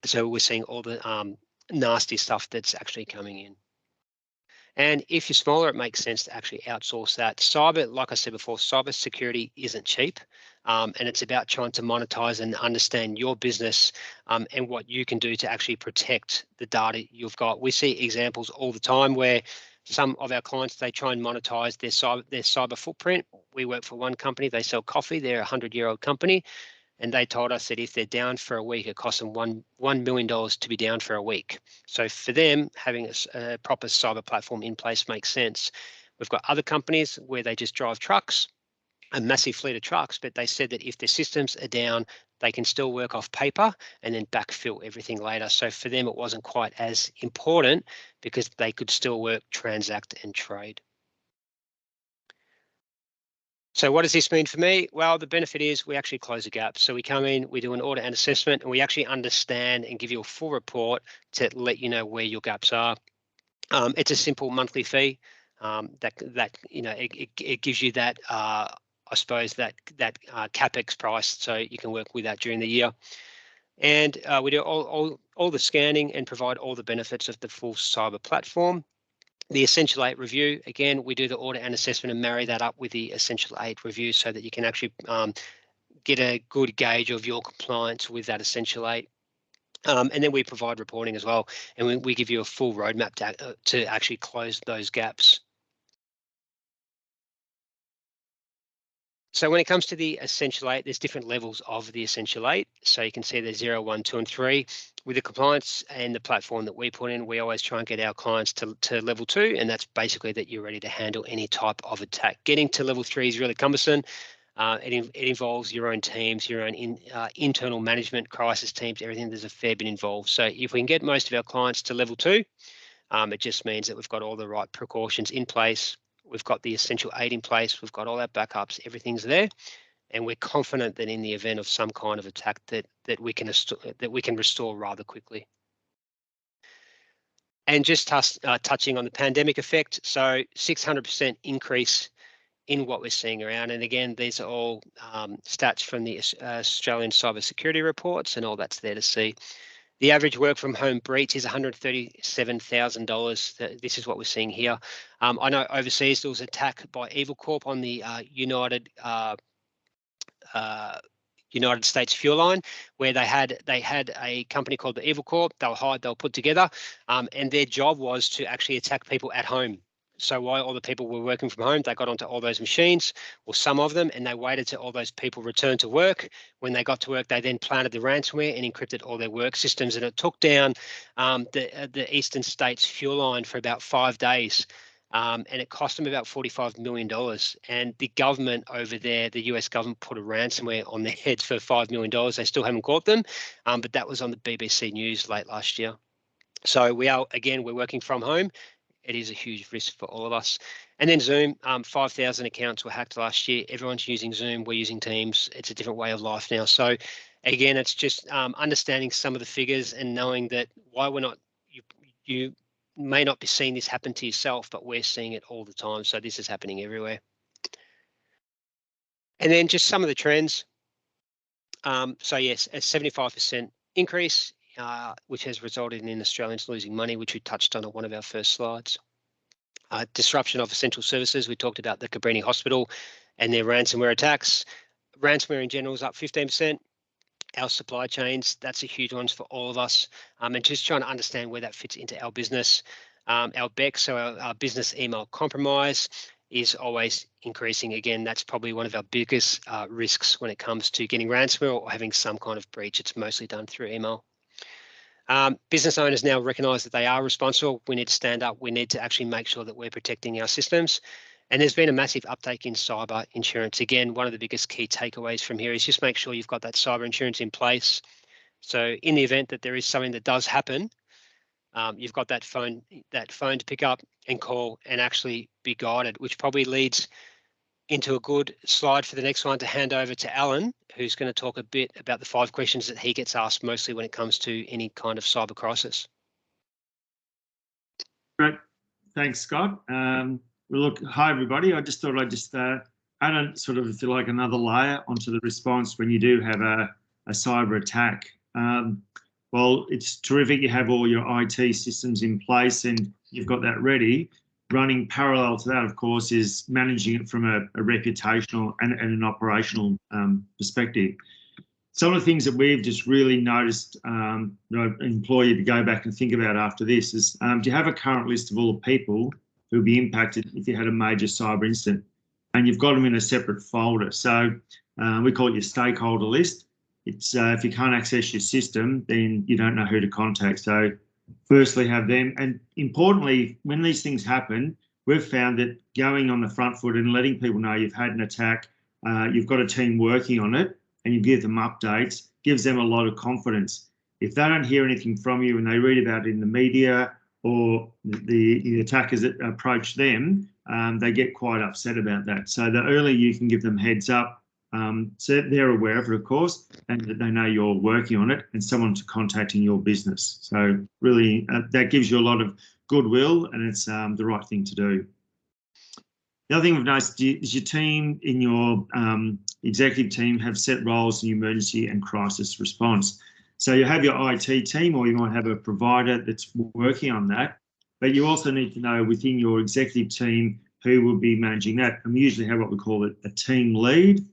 So we're seeing all the nasty stuff that's actually coming in. And if you're smaller, it makes sense to actually outsource that. Cyber, like I said before, cyber security isn't cheap. And it's about trying to monetize and understand your business and what you can do to actually protect the data you've got. We see examples all the time where some of our clients, they try and monetize their cyber footprint. We work for one company, they sell coffee, they're a 100-year-old company. And they told us that if they're down for a week, it costs them $1 million to be down for a week. So for them, having a proper cyber platform in place makes sense. We've got other companies where they just drive trucks, a massive fleet of trucks, but they said that if their systems are down, they can still work off paper and then backfill everything later. So for them, it wasn't quite as important because they could still work, transact, and trade. So what does this mean for me? Well, the benefit is we actually close a gap. So we come in, we do an audit and assessment, and we actually understand and give you a full report to let you know where your gaps are. It's a simple monthly fee that you know it gives you that I suppose that capex price, so you can work with that during the year. And we do all the scanning and provide all the benefits of the full cyber platform. The Essential 8 review, again, we do the audit and assessment and marry that up with the Essential 8 review so that you can actually get a good gauge of your compliance with that Essential 8. And then we provide reporting as well, and we give you a full roadmap to actually close those gaps. So when it comes to the Essential 8, there's different levels of the Essential 8. So you can see there's 0, 1, 2, and 3. With the compliance and the platform that we put in, we always try and get our clients to level 2, and that's basically that you're ready to handle any type of attack. Getting to level 3 is really cumbersome. It involves your own teams, your own internal management, crisis teams, everything. There's a fair bit involved. So if we can get most of our clients to level 2, it just means that we've got all the right precautions in place. We've got the Essential 8 in place. We've got all our backups. Everything's there, and we're confident that in the event of some kind of attack, that we can restore rather quickly. And just touching on the pandemic effect, so 600% increase in what we're seeing around. And again, these are all stats from the Australian cybersecurity reports, and all that's there to see. The average work from home breach is $137,000. This is what we're seeing here. I know overseas there was an attack by Evil Corp on the United States fuel line, where they had a company called the Evil Corp. They were hired, they were put together, and their job was to actually attack people at home. So while all the people were working from home, they got onto all those machines, or some of them, and they waited till all those people returned to work. When they got to work, they then planted the ransomware and encrypted all their work systems, and it took down the Eastern States fuel line for about 5 days. and it cost them about $45 million. And the government over there, the US government, put a ransomware on their heads for $5 million. They still haven't caught them, but that was on the BBC News late last year. So we're working from home. It is a huge risk for all of us. And then Zoom, 5,000 accounts were hacked last year. Everyone's using Zoom. We're using Teams. It's a different way of life now. So again, it's just understanding some of the figures and knowing that why we're not, you may not be seeing this happen to yourself, but we're seeing it all the time. So this is happening everywhere. And then just some of the trends. So yes, a 75% increase, which has resulted in Australians losing money, which we touched on one of our first slides. Disruption of essential services. We talked about the Cabrini Hospital and their ransomware attacks. Ransomware in general is up 15%. Our supply chains, that's a huge one for all of us. And just trying to understand where that fits into our business. Our BEC, so our business email compromise, is always increasing. Again, that's probably one of our biggest risks when it comes to getting ransomware or having some kind of breach. It's mostly done through email. Business owners now recognise that they are responsible. We need to stand up. We need to actually make sure that we're protecting our systems. And there's been a massive uptake in cyber insurance. Again, one of the biggest key takeaways from here is just make sure you've got that cyber insurance in place. So in the event that there is something that does happen, you've got that phone to pick up and call and actually be guided, which probably leads into a good slide for the next one to hand over to Alan, who's going to talk a bit about the 5 questions that he gets asked mostly when it comes to any kind of cyber crisis. Great. Thanks, Scott. Well, look, hi, everybody. I just thought I'd just add on sort of, if you like, another layer onto the response when you do have a cyber attack. Well, it's terrific you have all your IT systems in place and you've got that ready. Running parallel to that, of course, is managing it from a reputational and an operational perspective. Some of the things that we've just really noticed, implore you to go back and think about after this is, do you have a current list of all the people who will be impacted if you had a major cyber incident? And you've got them in a separate folder. So we call it your stakeholder list. It's if you can't access your system, then you don't know who to contact. So firstly, have them. And importantly, when these things happen, we've found that going on the front foot and letting people know you've had an attack, you've got a team working on it, and you give them updates, gives them a lot of confidence. If they don't hear anything from you and they read about it in the media or the attackers that approach them, they get quite upset about that. So the earlier you can give them heads up, so they're aware of it, of course, and that they know you're working on it and someone to contact in your business. So really, that gives you a lot of goodwill, and it's the right thing to do. The other thing we've noticed is your team in your executive team have set roles in emergency and crisis response. So you have your IT team, or you might have a provider that's working on that, but you also need to know within your executive team who will be managing that. And we usually have what we call a team lead.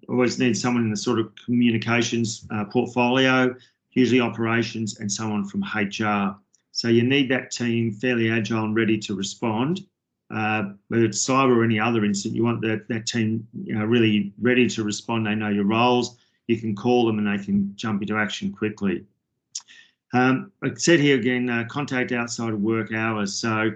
Always need someone in the sort of communications portfolio, usually operations, and someone from HR. So you need that team fairly agile and ready to respond. Whether it's cyber or any other incident, you want that team really ready to respond. They know your roles. You can call them and they can jump into action quickly. Like I said here again, contact outside of work hours. So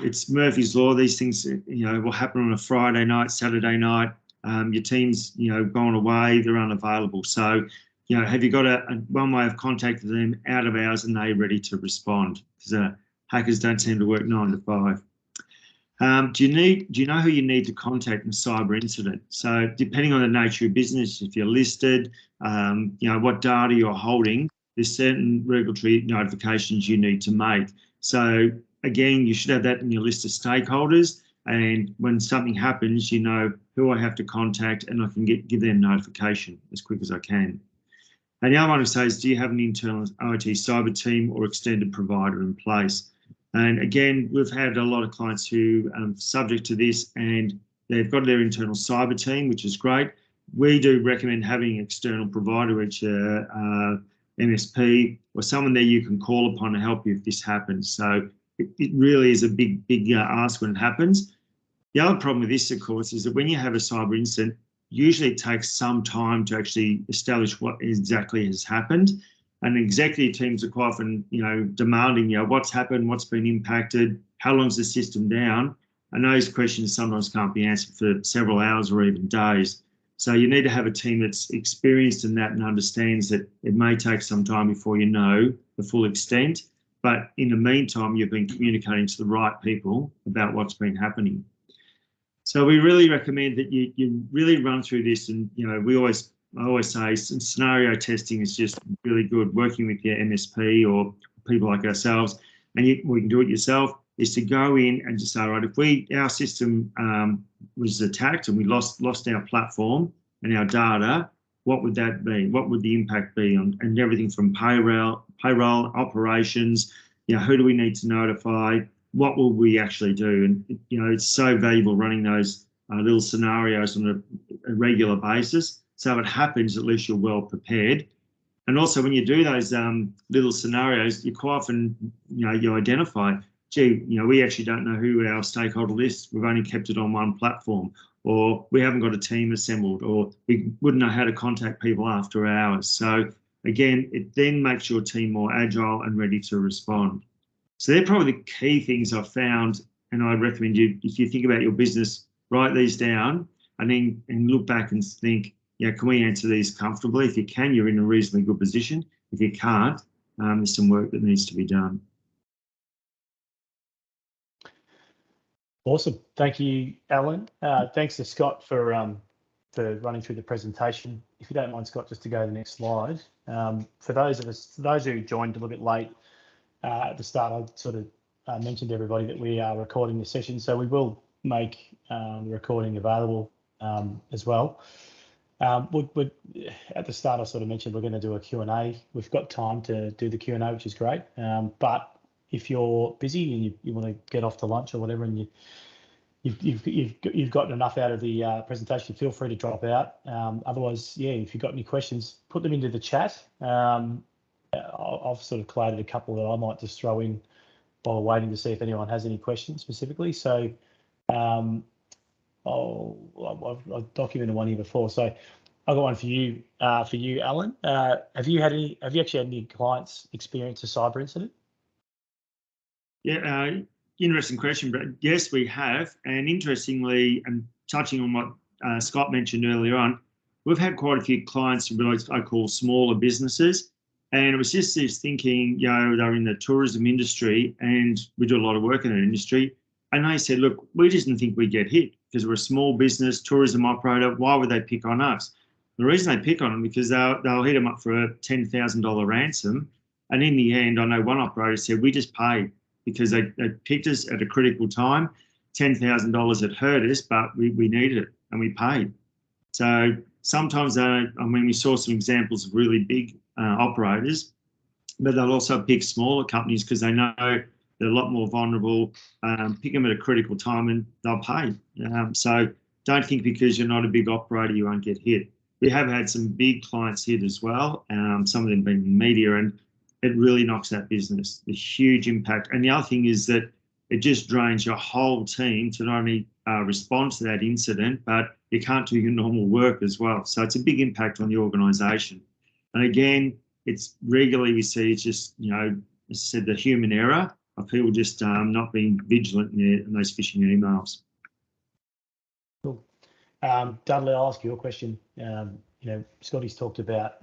it's Murphy's Law. These things will happen on a Friday night, Saturday night. Your team's gone away, they're unavailable. So have you got one way of contacting them out of hours and they're ready to respond? Because hackers don't seem to work 9 to 5. Do you know who you need to contact in a cyber incident? So depending on the nature of your business, if you're listed, what data you're holding, there's certain regulatory notifications you need to make. So again, you should have that in your list of stakeholders. And when something happens, you know who I have to contact and I can give them notification as quick as I can. And the other one I say is, do you have an internal IT cyber team or extended provider in place? And again, we've had a lot of clients who are subject to this and they've got their internal cyber team, which is great. We do recommend having an external provider, which MSP or someone there you can call upon to help you if this happens. So it really is a big ask when it happens. The other problem with this, of course, is that when you have a cyber incident, usually it takes some time to actually establish what exactly has happened. And executive teams are quite often, demanding, what's happened, what's been impacted, how long's the system down? And those questions sometimes can't be answered for several hours or even days. So you need to have a team that's experienced in that and understands that it may take some time before you know the full extent. But in the meantime, you've been communicating to the right people about what's been happening. So we really recommend that you really run through this. And, you know, I always say scenario testing is just really good. Working with your MSP or people like ourselves, and we can do it yourself, is to go in and just say, all right, if our system was attacked and we lost our platform and our data, what would that be? What would the impact be on, and everything from payroll operations, you know, who do we need to notify? What will we actually do? And, you know, it's so valuable running those little scenarios on a regular basis. So if it happens, at least you're well prepared. And also when you do those little scenarios, you quite often, you know, you identify, gee, you know, we actually don't know who our stakeholder list, we've only kept it on one platform, or we haven't got a team assembled, or we wouldn't know how to contact people after hours. So again, it then makes your team more agile and ready to respond. So they're probably the key things I've found, and I recommend you, if you think about your business, write these down and look back and think, yeah, can we answer these comfortably? If you can, you're in a reasonably good position. If you can't, there's some work that needs to be done. Awesome. Thank you, Alan. Thanks to Scott for running through the presentation. If you don't mind, Scott, just to go to the next slide. For those who joined a little bit late at the start, I sort of mentioned to everybody that we are recording this session, so we will make the recording available as well. At the start, I sort of mentioned we're going to do a Q&A. We've got time to do the Q&A, which is great. But if you're busy and you want to get off to lunch or whatever, and you've gotten enough out of the presentation, feel free to drop out. Otherwise, yeah, if you've got any questions, put them into the chat. I've sort of collated a couple that I might just throw in while we're waiting to see if anyone has any questions specifically. So I've documented one here before. So I've got one for you, Alan. Have you actually had any clients experience a cyber incident? Yeah, interesting question, but yes, we have. And interestingly, and touching on what Scott mentioned earlier on, we've had quite a few clients what I call smaller businesses. And it was just this thinking, you know, they're in the tourism industry and we do a lot of work in that industry. And they said, look, we just didn't think we'd get hit because we're a small business, tourism operator. Why would they pick on us? The reason they pick on them because they'll hit them up for a $10,000 ransom. And in the end, I know one operator said, we just paid because they picked us at a critical time. $10,000 had hurt us, but we needed it and we paid. So sometimes, we saw some examples of really big operators, but they'll also pick smaller companies because they know they're a lot more vulnerable, pick them at a critical time and they'll pay. So don't think because you're not a big operator, you won't get hit. We have had some big clients hit as well, some of them being in media, and it really knocks that business, the huge impact. And the other thing is that it just drains your whole team to not only respond to that incident, but you can't do your normal work as well. So it's a big impact on the organisation. And again, it's regularly we see it's just, you know, as I said, the human error of people just not being vigilant in those phishing emails. Cool. Dudley, I'll ask you a question. You know, Scotty's talked about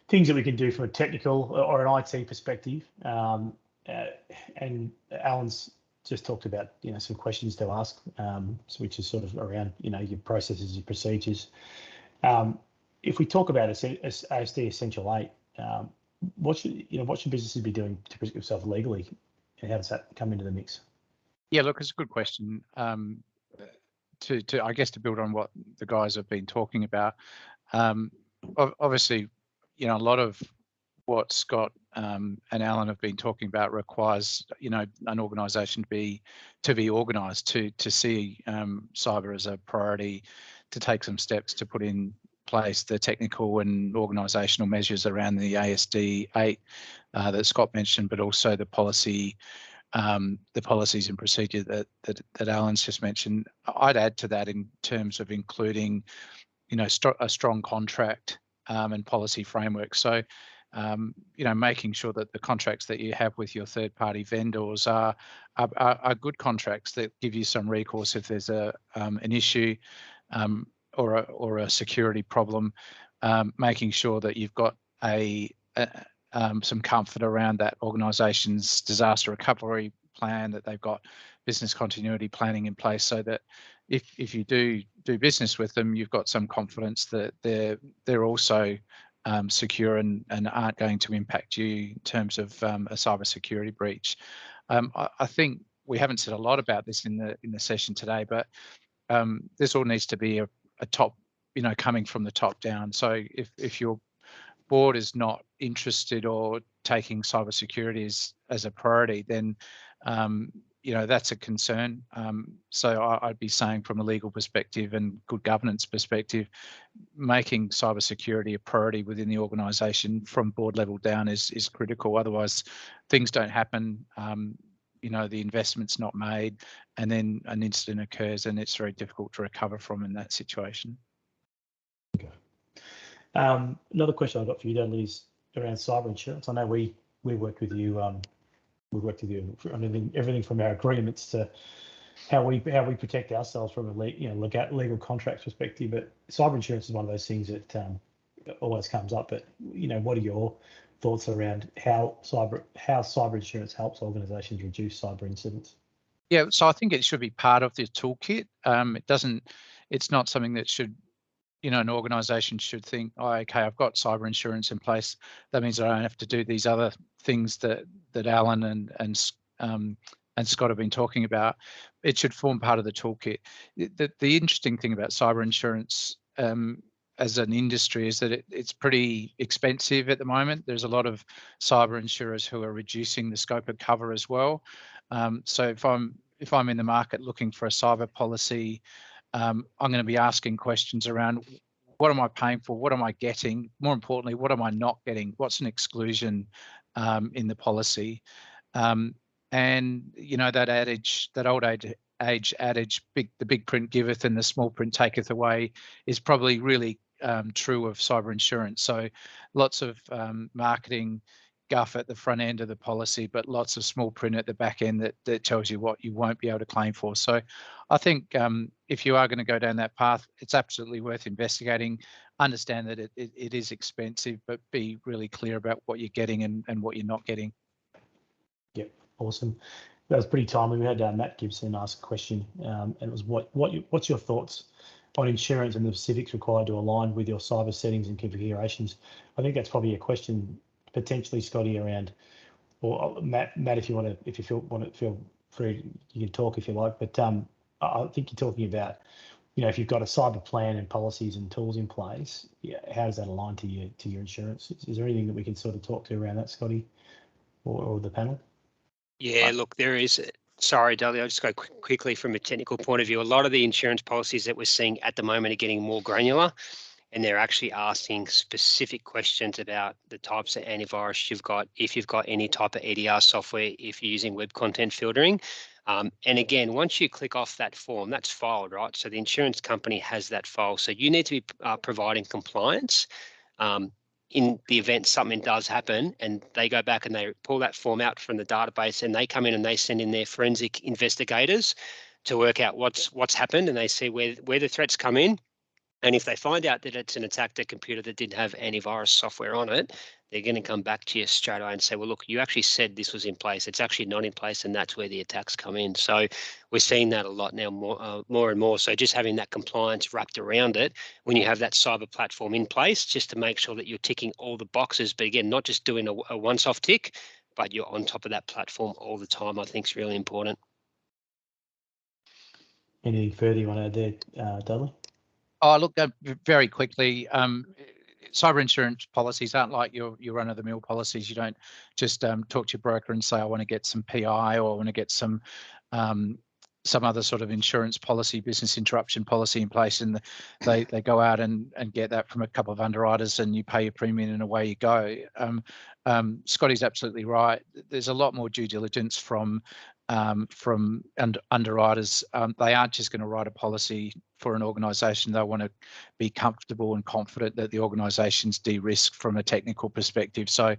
things that we can do from a technical or an IT perspective, and Alan's just talked about, you know, some questions to ask, which is sort of around, you know, your processes, your procedures. If we talk about ACSC Essential 8, what should businesses be doing to protect themselves legally, and how does that come into the mix? Yeah, look, it's a good question. To I guess to build on what the guys have been talking about, obviously, you know, a lot of what Scott and Alan have been talking about requires, you know, an organisation to be organised to see cyber as a priority, to take some steps to put in place the technical and organisational measures around the ACSC 8 that Scott mentioned, but also the policies and procedure that Alan's just mentioned. I'd add to that in terms of including, you know, a strong contract and policy framework. So making sure that the contracts that you have with your third-party vendors are good contracts that give you some recourse if there's an issue or a security problem. Making sure that you've got some comfort around that organisation's disaster recovery plan, that they've got business continuity planning in place, so that if you do business with them, you've got some confidence that they're also secure and aren't going to impact you in terms of a cybersecurity breach. I think we haven't said a lot about this in the session today, but this all needs to be a top, coming from the top down. So if your board is not interested or taking cybersecurity as a priority, then that's a concern. So I'd be saying, from a legal perspective and good governance perspective, making cybersecurity a priority within the organisation from board level down is critical. Otherwise, things don't happen. The investment's not made, and then an incident occurs, and it's very difficult to recover from in that situation. Okay. Another question I've got for you, Dudley, is around cyber insurance. I know we worked with you. We worked with you on everything from our agreements to how we protect ourselves from a legal contracts perspective. But cyber insurance is one of those things that always comes up. But what are your thoughts around how cyber insurance helps organisations reduce cyber incidents? Yeah, so I think it should be part of the toolkit. It's not something that should, an organisation should think, oh, okay, I've got cyber insurance in place. That means I don't have to do these other things that Alan and Scott have been talking about. It should form part of the toolkit. The interesting thing about cyber insurance as an industry is that it's pretty expensive at the moment. There's a lot of cyber insurers who are reducing the scope of cover as well. So if I'm in the market looking for a cyber policy, I'm going to be asking questions around, what am I paying for? What am I getting? More importantly, what am I not getting? What's an exclusion in the policy? And that old age adage, the big print giveth and the small print taketh away, is probably really true of cyber insurance. So lots of marketing guff at the front end of the policy, but lots of small print at the back end that tells you what you won't be able to claim for. So I think if you are going to go down that path, it's absolutely worth investigating. Understand that it is expensive, but be really clear about what you're getting and what you're not getting. Yep, awesome. That was pretty timely. We had Matt Gibson ask a question, and it was what's your thoughts on insurance and the specifics required to align with your cyber settings and configurations? I think that's probably a question potentially, Scotty, around, or Matt, if you feel free, you can talk if you like. But I think you're talking about, if you've got a cyber plan and policies and tools in place, how does that align to your insurance? Is there anything that we can sort of talk to around that, Scotty, or the panel? Yeah, look, there is. Sorry, Dudley, I'll just go quickly from a technical point of view. A lot of the insurance policies that we're seeing at the moment are getting more granular, and they're actually asking specific questions about the types of antivirus you've got, if you've got any type of EDR software, if you're using web content filtering. And again, once you click off that form, that's filed, right? So the insurance company has that file. So you need to be providing compliance in the event something does happen, and they go back and they pull that form out from the database, and they come in and they send in their forensic investigators to work out what's happened, and they see where the threats come in. And if they find out that it's an attacked computer that didn't have antivirus software on it, they're going to come back to you straight away and say, well, look, you actually said this was in place. It's actually not in place, and that's where the attacks come in. So we're seeing that a lot now, more and more. So just having that compliance wrapped around it when you have that cyber platform in place, just to make sure that you're ticking all the boxes. But again, not just doing a once-off tick, but you're on top of that platform all the time, I think is really important. Anything further you want to add there, Dudley? Oh, look, very quickly, cyber insurance policies aren't like your run-of-the-mill policies. You don't just talk to your broker and say, I want to get some PI, or I want to get some other sort of insurance policy, business interruption policy in place, and they go out and get that from a couple of underwriters, and you pay your premium and away you go. Scotty's absolutely right. There's a lot more due diligence from from underwriters. They aren't just going to write a policy for an organisation. They want to be comfortable and confident that the organisation's de-risked from a technical perspective. So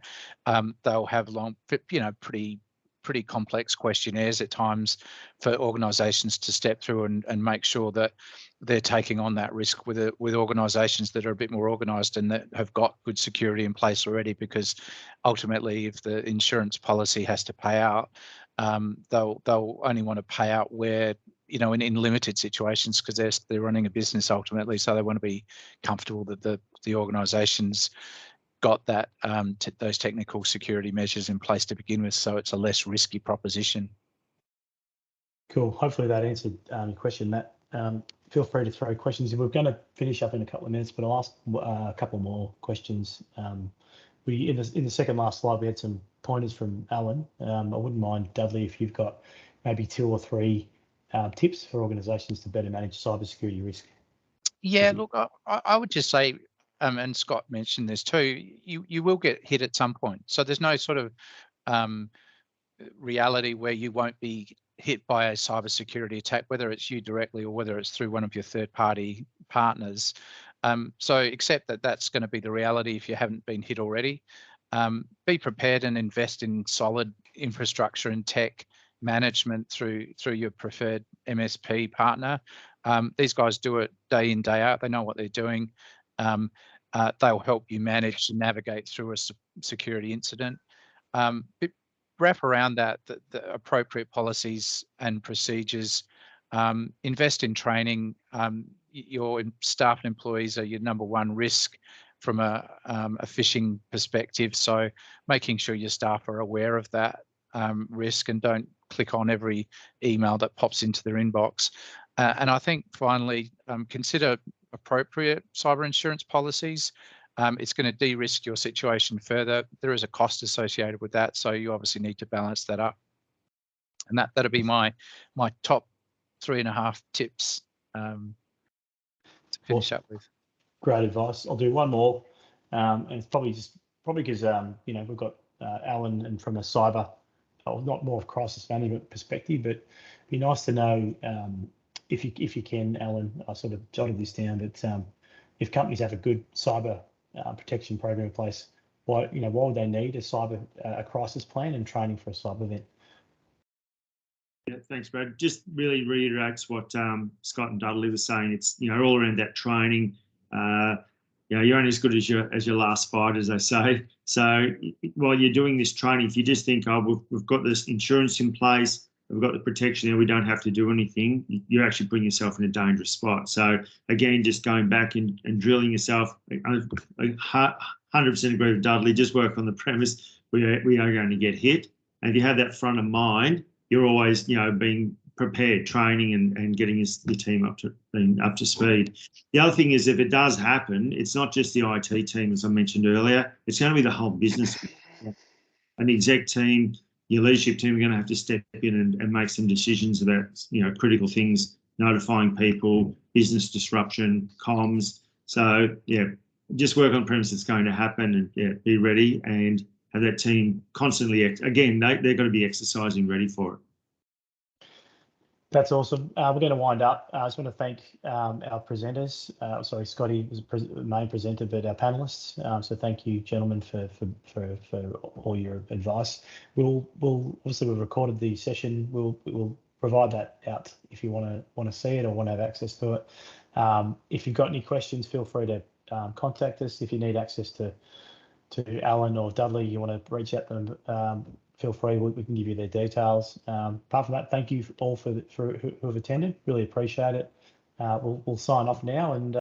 they'll have long, pretty complex questionnaires at times for organisations to step through and make sure that they're taking on that risk with organisations that are a bit more organised and that have got good security in place already. Because ultimately, if the insurance policy has to pay out, they'll only want to pay out where, in limited situations, because they're running a business ultimately. So they want to be comfortable that the organisation's got that those technical security measures in place to begin with, so it's a less risky proposition. Cool. Hopefully that answered your question, Matt. Feel free to throw questions. We're going to finish up in a couple of minutes, but I'll ask a couple more questions. In the second last slide, we had some pointers from Alan. I wouldn't mind, Dudley, if you've got maybe 2 or 3 tips for organisations to better manage cybersecurity risk. Yeah, look, I would just say, and Scott mentioned this too, you will get hit at some point. So there's no sort of reality where you won't be hit by a cybersecurity attack, whether it's you directly or whether it's through one of your third-party partners. So accept that that's going to be the reality if you haven't been hit already. Be prepared and invest in solid infrastructure and tech management through your preferred MSP partner. These guys do it day in, day out. They know what they're doing. They'll help you manage and navigate through a security incident. Wrap around that the appropriate policies and procedures. Invest in training. Your staff and employees are your number one risk from a phishing perspective. So making sure your staff are aware of that risk and don't click on every email that pops into their inbox. And I think finally, consider appropriate cyber insurance policies. It's going to de-risk your situation further. There is a cost associated with that, so you obviously need to balance that up. And that'll be my top 3.5 tips to finish up with. Great advice. I'll do one more, and it's probably because we've got Alan, and from a cyber, not more of crisis management perspective, but it'd be nice to know if you can, Alan. I sort of jotted this down, but if companies have a good cyber protection program in place, why would they need a crisis plan and training for a cyber event? Yeah, thanks, Brad. Just really reiterates what Scott and Dudley were saying. It's all around that training. You're only as good as your last fight, as they say. So while you're doing this training, if you just think, we've got this insurance in place, we've got the protection there, we don't have to do anything, you actually putting yourself in a dangerous spot. So again, just going back and drilling yourself. I 100% agree with Dudley. Just work on the premise we are going to get hit, and if you have that front of mind, you're always being prepared, training and getting your team up to speed. The other thing is, if it does happen, it's not just the IT team, as I mentioned earlier. It's going to be the whole business. An exec team, your leadership team are going to have to step in and make some decisions about critical things, notifying people, business disruption, comms. So just work on premise it's going to happen, and be ready and have that team constantly. Again, they're going to be exercising ready for it. That's awesome. We're going to wind up. I just want to thank our presenters. Sorry, Scotty was the main presenter, but our panelists. So thank you, gentlemen, for all your advice. We'll obviously we've recorded the session. We'll provide that out if you want to see it or want to have access to it. If you've got any questions, feel free to contact us. If you need access to Alan or Dudley, you want to reach out to them. Feel free, we can give you their details. Apart from that, thank you all for who have attended. Really appreciate it. We'll sign off now, and